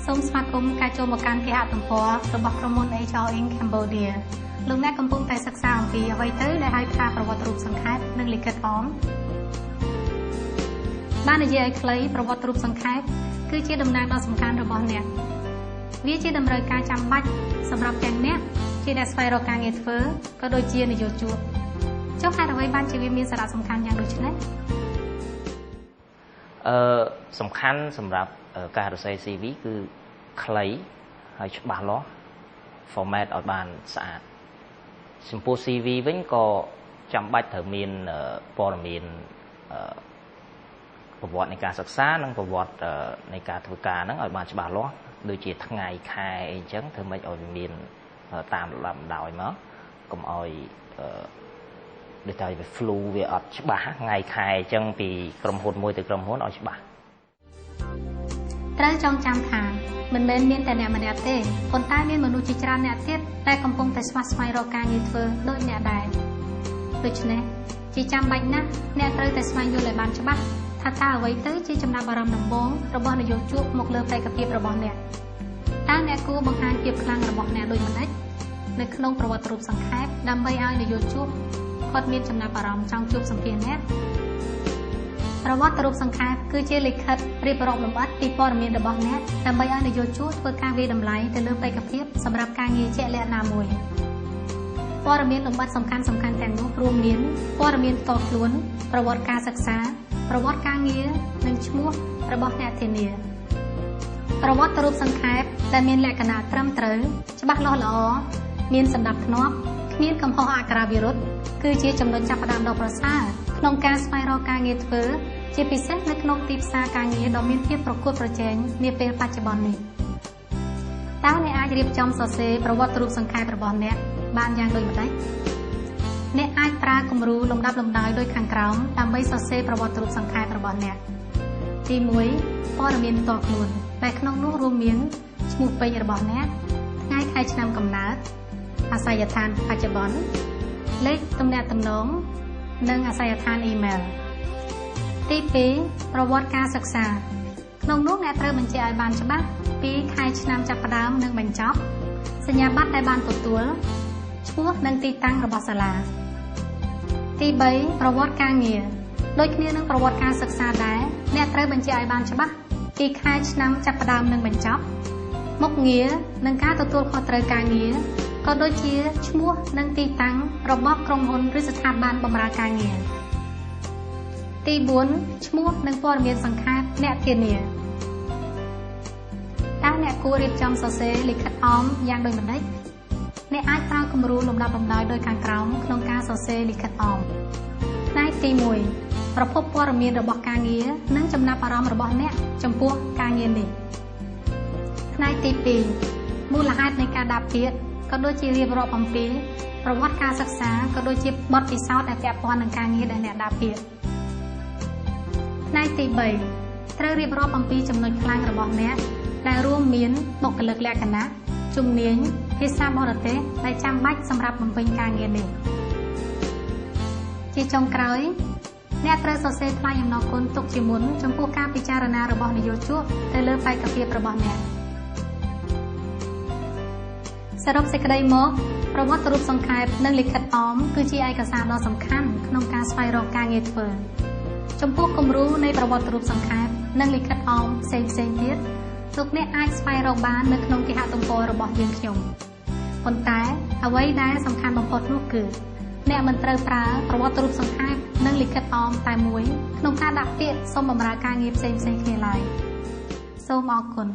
សូមស្វាគមន៍ការចូលមកកាន់គេហទំព័ររបស់ក្រុមហ៊ុន HR in Cambodia លោកអ្នកកំពុងតែសិក្សាអំពីអ្វីទៅដែលហៅថាប្រវត្តិរូបសង្ខេបនិងលិខិតអមបាននិយាយឲ្យខ្លីប្រវត្តិរូបសង្ខេបគឺជាតំណាងដ៏សំខាន់របស់អ្នកវាជាតម្រូវការចាំបាច់សម្រាប់ទាំងអ្នកជាអ្នកស្វែងរកការងារធ្វើក៏ដូចជានយោជកចុះហេតុអ្វីបានជាវាមានសារៈសំខាន់យ៉ាងដូចនេះសំខាន់សម្រាប់ការរក CV គឺខ្លីហើយច្បាស់លាស់ format ឲ្យបានស្អាតចំពោះ CV វិញក៏ចាំបាច់ត្រូវមានព័ត៌មានប្រវត្តិនៃការសិក្សានិងប្រវត្តិនៃការធ្វើការហ្នឹងឲ្យបានច្បាស់លាស់ដូចជាថ្ងៃខែអីចឹងធ្វើម៉េចឲ្យវាមានតាមលំដាប់ដោយមកកុំឲ្យដូចតែវា flu វាអត់ច្បាស់ថ្ងៃខែអញ្ចឹងពីក្រុមហ៊ុនមួយទៅក្រុមហ៊ុនឲ្យច្បាស់ត្រូវចងចាំថាមិនមែនមានតែអ្នកម្នាក់ទេប៉ុន្តែមានមនុស្សជាច្រើនអ្នកទៀតដែលកំពុងតែស្វែងរកការងារធ្វើដូចអ្នកដែរដូច្នេះជាចាំបាច់ណាស់អ្នកត្រូវតែស្វែងយល់ឲ្យបានច្បាស់ថាតើអ្វីទៅជាចំណាប់អារម្មណ៍ដំបូងរបស់នយោជកមកលើបេក្ខភាពរបស់អ្នកតើអ្នកគួរបង្ហាញភាពខ្លាំងរបស់អ្នកដូចម្តេចនៅក្នុងប្រវត្តិរូបសង្ខេបដើម្បីឲ្យនយោជកគាត់មានចំណាប់អារម្មណ៍ចង់ជួបសម្ភារអ្នកប្រវត្តិរូបសង្ខេបគឺជាលិខិតរៀបរាប់លម្អិតពីព័ត៌មានរបស់អ្នកដើម្បីឲ្យនយោជកធ្វើការវិតម្លៃទៅលើបេក្ខភាពសម្រាប់ការងារជាក់លាក់ណាមួយព័ត៌មានលម្អិតសំខាន់ទាំងនោះរួមមានព័ត៌មានផ្ទាល់ខ្លួនប្រវត្តិការសិក្សាប្រវត្តិការងារនិងឈ្មោះរបស់អ្នកធានាប្រវត្តិរូបសង្ខេបដែលមានលក្ខណៈត្រឹមត្រូវច្បាស់លាស់ល្អមានសណ្ដាប់ធ្នាប់គ្មានកំហុសអក្ខរាវិរុទ្ធគឺជាចំណុចចាប់ផ្ដើមដ៏ប្រសើរក្នុងការស្វែងរកការងារធ្វើជាពិសេសនៅក្នុងទីផ្សារការងារដ៏មានភាពប្រកួតប្រជែងនាពេលបច្ចុប្បន្ននេះតើអ្នកអាចរៀបចំសរសេរប្រវត្តិរូបសង្ខេបរបស់អ្នកបានយ៉ាងដូចម្តេចអ្នកអាចប្រើគំរូលំដាប់លំដោយដូចខាងក្រោមដើម្បីសរសេរប្រវត្តិរូបសង្ខេបរបស់អ្នកទី1ព័ត៌មានផ្ទាល់ខ្លួនដែលក្នុងនោះរួមមានឈ្មោះពេញរបស់អ្នកថ្ងៃខែឆ្នាំកំណើតអាសយដ្ឋានបច្ចុប្បន្នលេខទំនាក់ទំនងនិងអាសយដ្ឋានអ៊ីមែលទី2ប្រវត្តិការសិក្សាក្នុងនោះអ្នកត្រូវបញ្ជាក់ឲ្យបានច្បាស់ពីខែឆ្នាំចាប់ផ្ដើមនិងបញ្ចប់សញ្ញាបត្រដែលបានទទួលឈ្មោះនិងទីតាំងរបស់សាលាទី3ប្រវត្តិការងារដូចគ្នានឹងប្រវត្តិការសិក្សាដែរអ្នកត្រូវបញ្ជាក់ឲ្យបានច្បាស់ពីខែឆ្នាំចាប់ផ្ដើមនិងបញ្ចប់មុខងារនិងការទទួលខុសត្រូវការងារក៏ដូចជាឈ្មោះនិងទីតាំងរបស់ក្រុមហ៊ុនឬស្ថាប័នបម្រើការងារទី4ឈ្មោះនិងព័ត៌មានសង្ខេបអ្នកធានាតើអ្នកគួររៀបចំសរសេរលិខិតអមយ៉ាងដូចម្តេចអ្នកអាចប្រើគំរូលំដាប់លំដោយដោយខាងក្រោមក្នុងការសរសេរលិខិតអមផ្នែកទី1ប្រភពព័ត៌មានរបស់ការងារនិងចំណាប់អារម្មណ៍របស់អ្នកចំពោះការងារនេះផ្នែកទី2មូលហេតុនៃការដាក់ពាក្យក៏ដូចជារៀបរាប់អំពីប្រវត្តិការសិក្សាក៏ដូចជាបទពិសោធន៍ដែលពាក់ព័ន្ធនឹងការងារដែលអ្នកដាក់ពាក្យផ្នែកទី3ត្រូវរៀបរាប់អំពីចំណុចខ្លាំងរបស់អ្នកដែលរួមមានបុគ្គលិកលក្ខណៈជំនាញភាសាបរទេសដែលចាំបាច់សម្រាប់បំពេញការងារនេះជាចុងក្រោយអ្នកត្រូវសរសេរថ្លែងអំណរគុណទុកជាមុនចំពោះការពិចារណារបស់នយោជកទៅលើបេក្ខភាពរបស់អ្នកសរុបសេចក្តីមកប្រវត្តិរូបសង្ខេបនិងលិខិតអមគឺជាឯកសារដ៏សំខាន់ក្នុងការស្វែងរកការងារធ្វើចំពោះគំរូនៃប្រវត្តិរូបសង្ខេបនិងលិខិតអមផ្សេងទៀតលោកអ្នកអាចស្វែងរកបាននៅក្នុងគេហទំព័ររបស់យើងខ្ញុំប៉ុន្តែអ្វីដែលសំខាន់បំផុតនោះគឺអ្នកមិនត្រូវប្រើប្រវត្តិរូបសង្ខេបនិងលិខិតអមតែមួយក្នុងការដាក់ពាក្យសុំបម្រើការងារផ្សេងគ្នាឡើយសូមអរគុណ